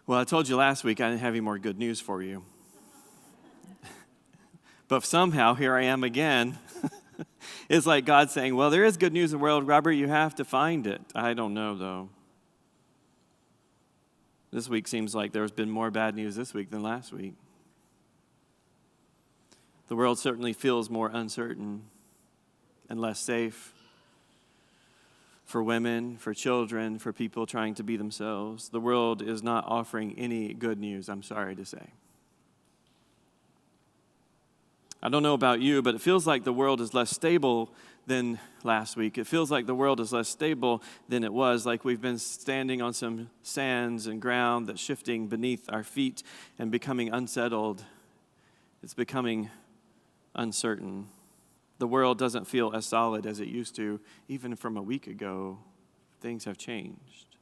Well, I told you last week I didn't have any more good news for you. But somehow, here I am again. It's like God saying, well, there is good news in the world, Robert, you have to find it. I don't know, though. This week seems like there's been more bad news this week than last week. The world certainly feels more uncertain and less safe for women, for children, for people trying to be themselves. The world is not offering any good news, I'm sorry to say. I don't know about you, but it feels like the world is less stable than last week. It feels like the world is less stable than it was, like we've been standing on some sands and ground that's shifting beneath our feet and becoming unsettled. It's becoming uncertain. The world doesn't feel as solid as it used to. Even from a week ago, things have changed.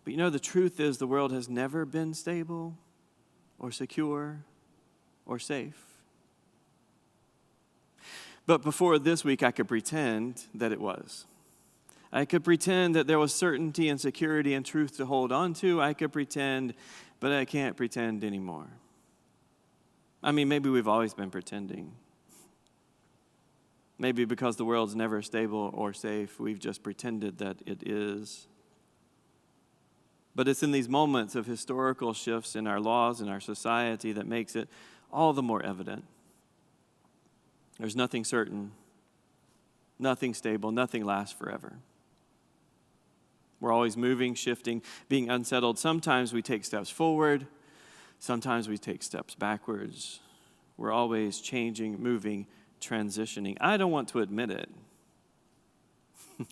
But you know, the truth is the world has never been stable or secure or safe. But before this week, I could pretend that it was. I could pretend that there was certainty and security and truth to hold on to. I could pretend, but I can't pretend anymore. I mean, maybe we've always been pretending. Maybe because the world's never stable or safe, we've just pretended that it is. But it's in these moments of historical shifts in our laws and our society that makes it all the more evident. There's nothing certain, nothing stable, nothing lasts forever. We're always moving, shifting, being unsettled. Sometimes we take steps forward. Sometimes we take steps backwards. We're always changing, moving, transitioning. I don't want to admit it.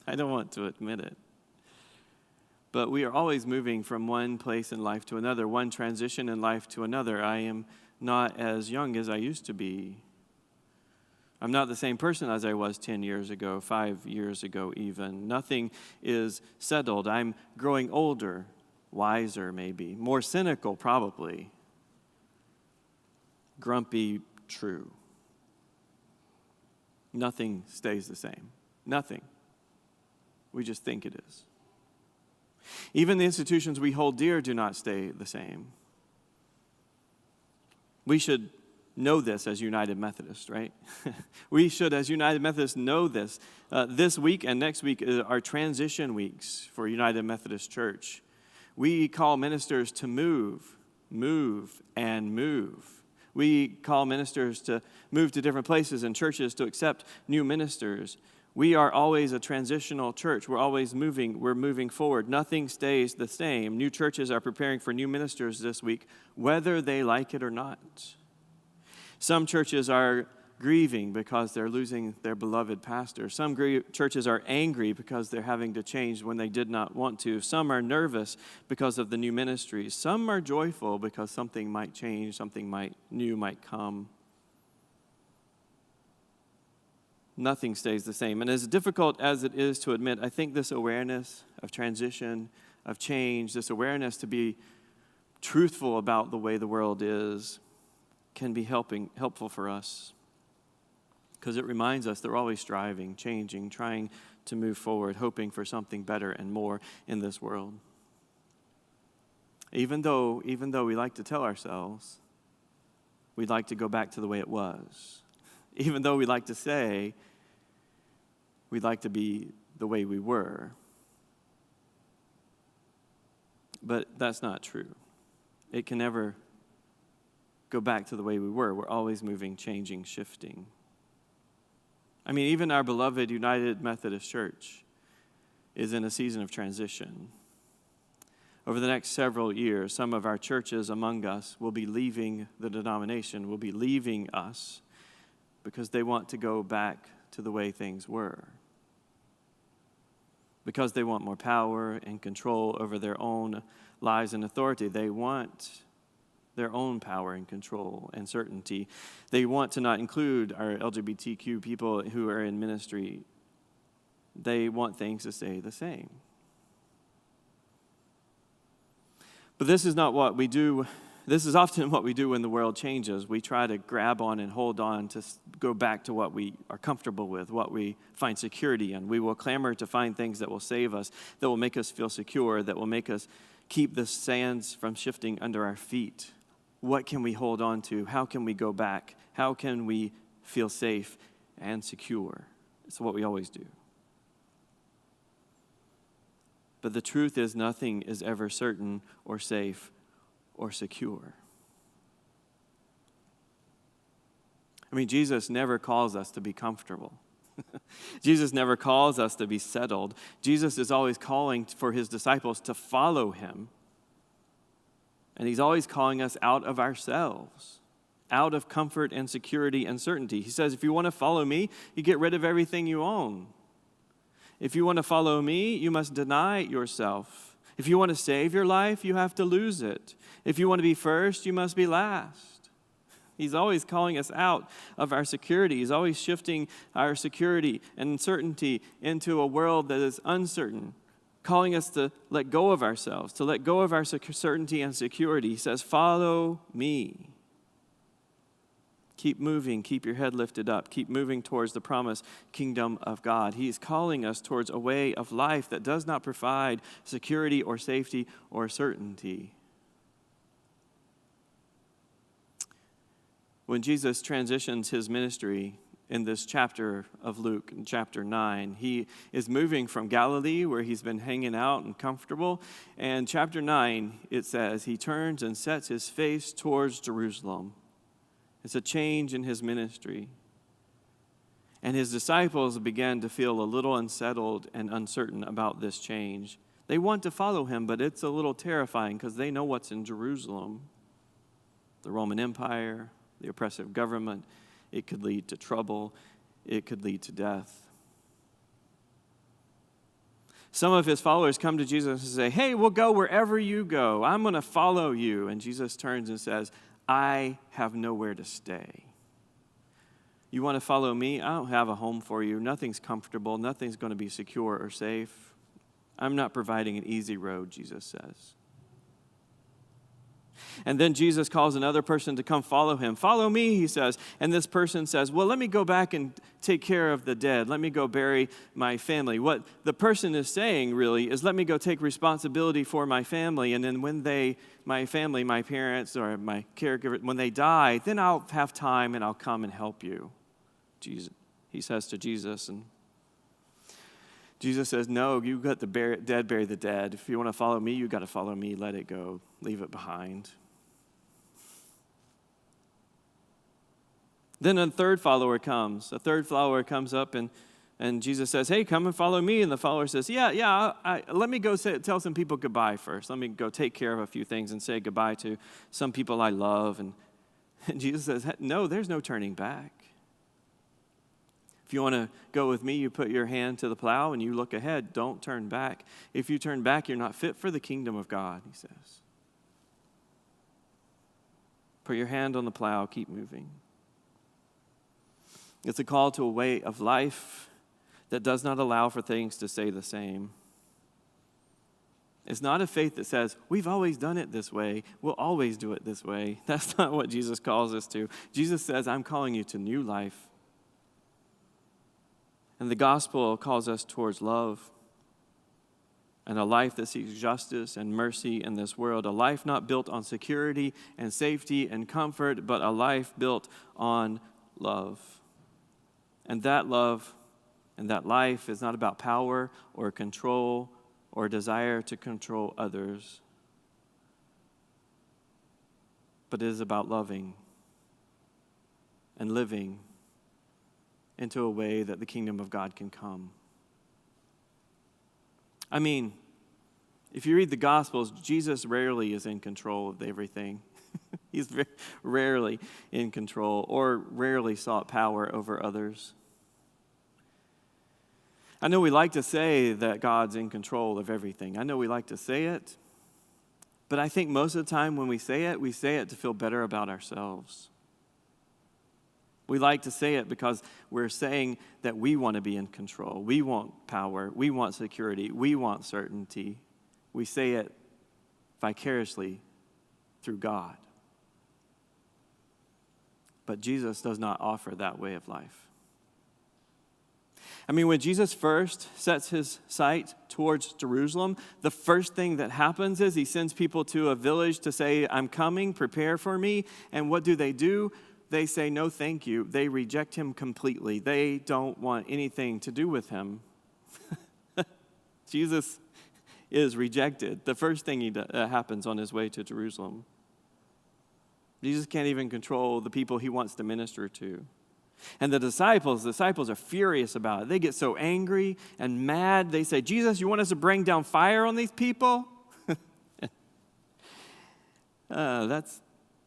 I don't want to admit it. But we are always moving from one place in life to another, one transition in life to another. I am not as young as I used to be. I'm not the same person as I was 10 years ago, 5 years ago even. Nothing is settled. I'm growing older, wiser maybe, more cynical probably. Grumpy, true. Nothing stays the same. Nothing. We just think it is. Even the institutions we hold dear do not stay the same. We should know this as United Methodists, right? We should, as United Methodists, know this. This week and next week are transition weeks for United Methodist Church. We call ministers to move, and move. We call ministers to move to different places and churches to accept new ministers. We are always a transitional church. We're always moving. We're moving forward. Nothing stays the same. New churches are preparing for new ministers this week, whether they like it or not. Some churches are grieving because they're losing their beloved pastor. Some churches are angry because they're having to change when they did not want to. Some are nervous because of the new ministries. Some are joyful because something might change, something new might come. Nothing stays the same. And as difficult as it is to admit, I think this awareness of transition, of change, this awareness to be truthful about the way the world is, can be helpful for us. Because it reminds us that we're always striving, changing, trying to move forward, hoping for something better and more in this world. Even though we like to tell ourselves we'd like to go back to the way it was. Even though we like to say we'd like to be the way we were. But that's not true. It can never go back to the way we were. We're always moving, changing, shifting. I mean, even our beloved United Methodist Church is in a season of transition. Over the next several years, some of our churches among us will be leaving the denomination, will be leaving us because they want to go back to the way things were. Because they want more power and control over their own lives and authority. They want their own power and control and certainty. They want to not include our LGBTQ people who are in ministry. They want things to stay the same. But this is not what we do. This is often what we do when the world changes. We try to grab on and hold on to go back to what we are comfortable with, what we find security in. We will clamor to find things that will save us, that will make us feel secure, that will make us keep the sands from shifting under our feet? What can we hold on to? How can we go back? How can we feel safe and secure? It's what we always do. But the truth is, nothing is ever certain or safe or secure. I mean, Jesus never calls us to be comfortable. Jesus never calls us to be settled. Jesus is always calling for his disciples to follow him. And he's always calling us out of ourselves, out of comfort and security and certainty. He says, if you want to follow me, you get rid of everything you own. If you want to follow me, you must deny yourself. If you want to save your life, you have to lose it. If you want to be first, you must be last. He's always calling us out of our security. He's always shifting our security and certainty into a world that is uncertain, calling us to let go of ourselves, to let go of our certainty and security. He says, follow me. Keep moving, keep your head lifted up, keep moving towards the promised kingdom of God. He is calling us towards a way of life that does not provide security or safety or certainty. When Jesus transitions his ministry in this chapter of Luke, in chapter 9, he is moving from Galilee, where he's been hanging out and comfortable, and chapter 9, it says, he turns and sets his face towards Jerusalem. It's a change in his ministry. And his disciples began to feel a little unsettled and uncertain about this change. They want to follow him, but it's a little terrifying because they know what's in Jerusalem. The Roman Empire, the oppressive government. It could lead to trouble. It could lead to death. Some of his followers come to Jesus and say, hey, we'll go wherever you go. I'm going to follow you. And Jesus turns and says, I have nowhere to stay. You want to follow me? I don't have a home for you. Nothing's comfortable. Nothing's going to be secure or safe. I'm not providing an easy road, Jesus says. And then Jesus calls another person to come follow him. Follow me, he says. And this person says, well, let me go back and take care of the dead. Let me go bury my family. What the person is saying really is, let me go take responsibility for my family. And then when my family, my parents or my caregiver, when they die, then I'll have time and I'll come and help you. Jesus, he says to Jesus. And Jesus says, no, you got the dead bury the dead. If you want to follow me, you got to follow me. Let it go. Leave it behind. Then a third follower comes. A third follower comes up and Jesus says, hey, come and follow me. And the follower says, yeah, let me go tell some people goodbye first. Let me go take care of a few things and say goodbye to some people I love. And Jesus says, no, there's no turning back. If you want to go with me, you put your hand to the plow and you look ahead. Don't turn back. If you turn back, you're not fit for the kingdom of God, he says. Put your hand on the plow, keep moving. It's a call to a way of life that does not allow for things to stay the same. It's not a faith that says, we've always done it this way, we'll always do it this way. That's not what Jesus calls us to. Jesus says, I'm calling you to new life. And the gospel calls us towards love and a life that seeks justice and mercy in this world, a life not built on security and safety and comfort, but a life built on love. And that love and that life is not about power or control or desire to control others, but it is about loving and living into a way that the kingdom of God can come. I mean, if you read the Gospels, Jesus rarely is in control of everything. He's very rarely in control or rarely sought power over others. I know we like to say that God's in control of everything. I know we like to say it, but I think most of the time when we say it to feel better about ourselves. We like to say it because we're saying that we want to be in control. We want power. We want security. We want certainty. We say it vicariously through God. But Jesus does not offer that way of life. I mean, when Jesus first sets his sight towards Jerusalem, the first thing that happens is he sends people to a village to say, I'm coming, prepare for me. And what do? They say, no, thank you. They reject him completely. They don't want anything to do with him. Jesus is rejected. The first thing happens on his way to Jerusalem. Jesus can't even control the people he wants to minister to. And the disciples are furious about it. They get so angry and mad. They say, Jesus, you want us to bring down fire on these people? That's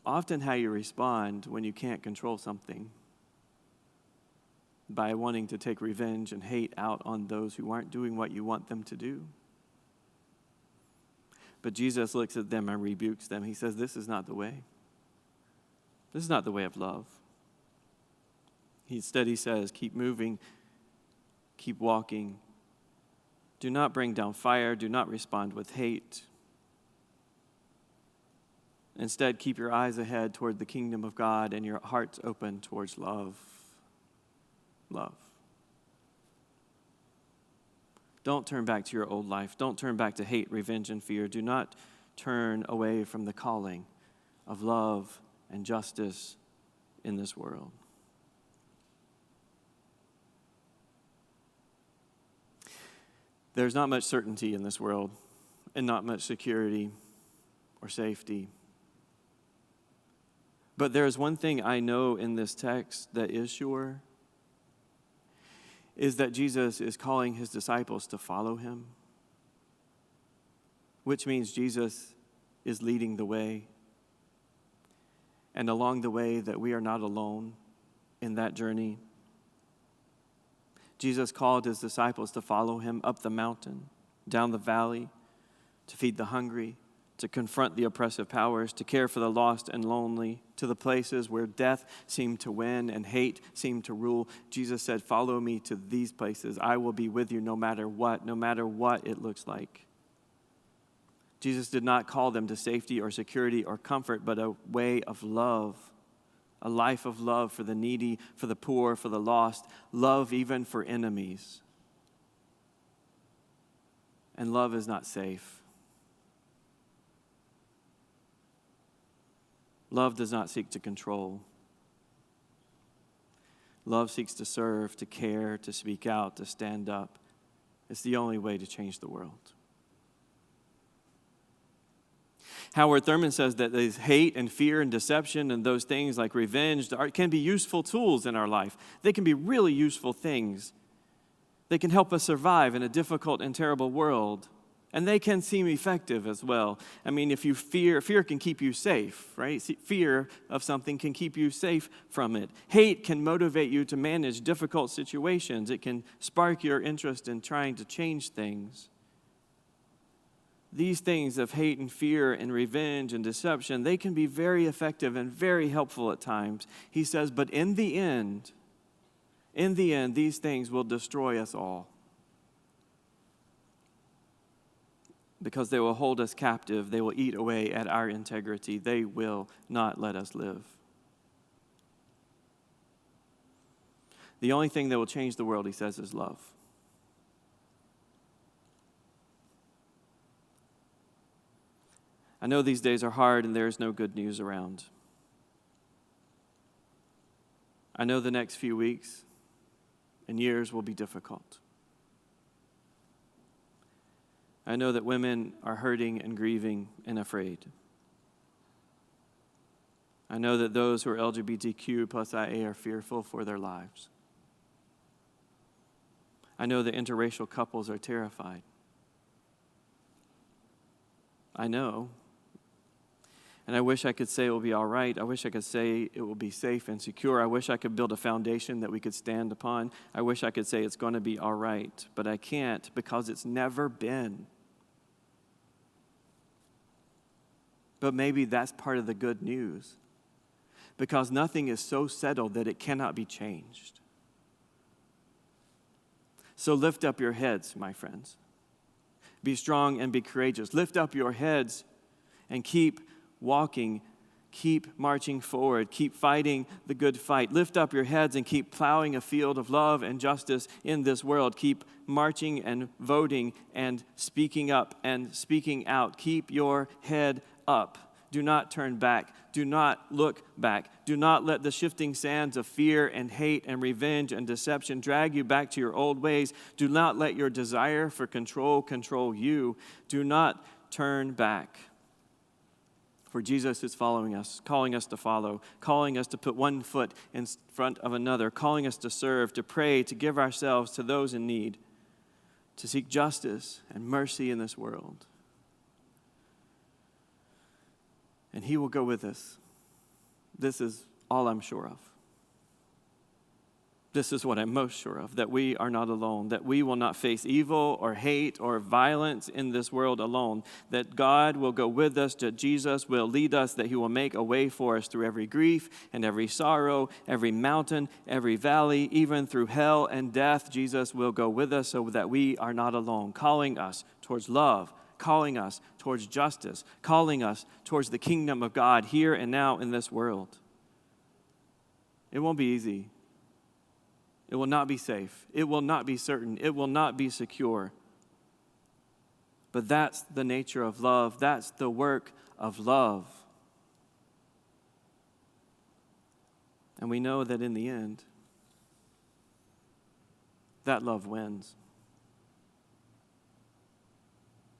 often how you respond when you can't control something, by wanting to take revenge and hate out on those who aren't doing what you want them to do. But Jesus looks at them and rebukes them. He says, this is not the way. This is not the way of love. Instead, he says, keep moving, keep walking. Do not bring down fire. Do not respond with hate. Instead, keep your eyes ahead toward the kingdom of God and your hearts open towards love. Love. Don't turn back to your old life. Don't turn back to hate, revenge, and fear. Do not turn away from the calling of love and justice in this world. There's not much certainty in this world, and not much security or safety. But there is one thing I know in this text that is sure, is that Jesus is calling his disciples to follow him, which means Jesus is leading the way. And along the way, that we are not alone in that journey. Jesus called his disciples to follow him up the mountain, down the valley, to feed the hungry, to confront the oppressive powers, to care for the lost and lonely, to the places where death seemed to win and hate seemed to rule. Jesus said, follow me to these places. I will be with you no matter what it looks like. Jesus did not call them to safety or security or comfort, but a way of love, a life of love for the needy, for the poor, for the lost, love even for enemies. And love is not safe. Love does not seek to control. Love seeks to serve, to care, to speak out, to stand up. It's the only way to change the world. Howard Thurman says that these hate and fear and deception and those things like revenge can be useful tools in our life. They can be really useful things. They can help us survive in a difficult and terrible world. And they can seem effective as well. I mean, if you fear can keep you safe, right? Fear of something can keep you safe from it. Hate can motivate you to manage difficult situations. It can spark your interest in trying to change things. These things of hate and fear and revenge and deception, they can be very effective and very helpful at times. He says, but in the end, these things will destroy us all. Because they will hold us captive. They will eat away at our integrity. They will not let us live. The only thing that will change the world, he says, is love. I know these days are hard and there is no good news around. I know the next few weeks and years will be difficult. I know that women are hurting and grieving and afraid. I know that those who are LGBTQ plus IA are fearful for their lives. I know that interracial couples are terrified. I know. And I wish I could say it will be all right. I wish I could say it will be safe and secure. I wish I could build a foundation that we could stand upon. I wish I could say it's going to be all right. But I can't, because it's never been. But maybe that's part of the good news, because nothing is so settled that it cannot be changed. So lift up your heads, my friends. Be strong and be courageous. Lift up your heads and keep walking. Keep marching forward. Keep fighting the good fight. Lift up your heads and keep plowing a field of love and justice in this world. Keep marching and voting and speaking up and speaking out. Keep your head up. Do not turn back. Do not look back. Do not let the shifting sands of fear and hate and revenge and deception drag you back to your old ways. Do not let your desire for control control you. Do not turn back. For Jesus is following us, calling us to follow, calling us to put one foot in front of another, calling us to serve, to pray, to give ourselves to those in need, to seek justice and mercy in this world. And he will go with us. This is all I'm sure of. This is what I'm most sure of, that we are not alone, that we will not face evil or hate or violence in this world alone, that God will go with us, that Jesus will lead us, that he will make a way for us through every grief and every sorrow, every mountain, every valley, even through hell and death. Jesus will go with us so that we are not alone, calling us towards love, calling us towards justice, calling us towards the kingdom of God here and now in this world. It won't be easy. It will not be safe. It will not be certain. It will not be secure. But that's the nature of love. That's the work of love. And we know that in the end, that love wins.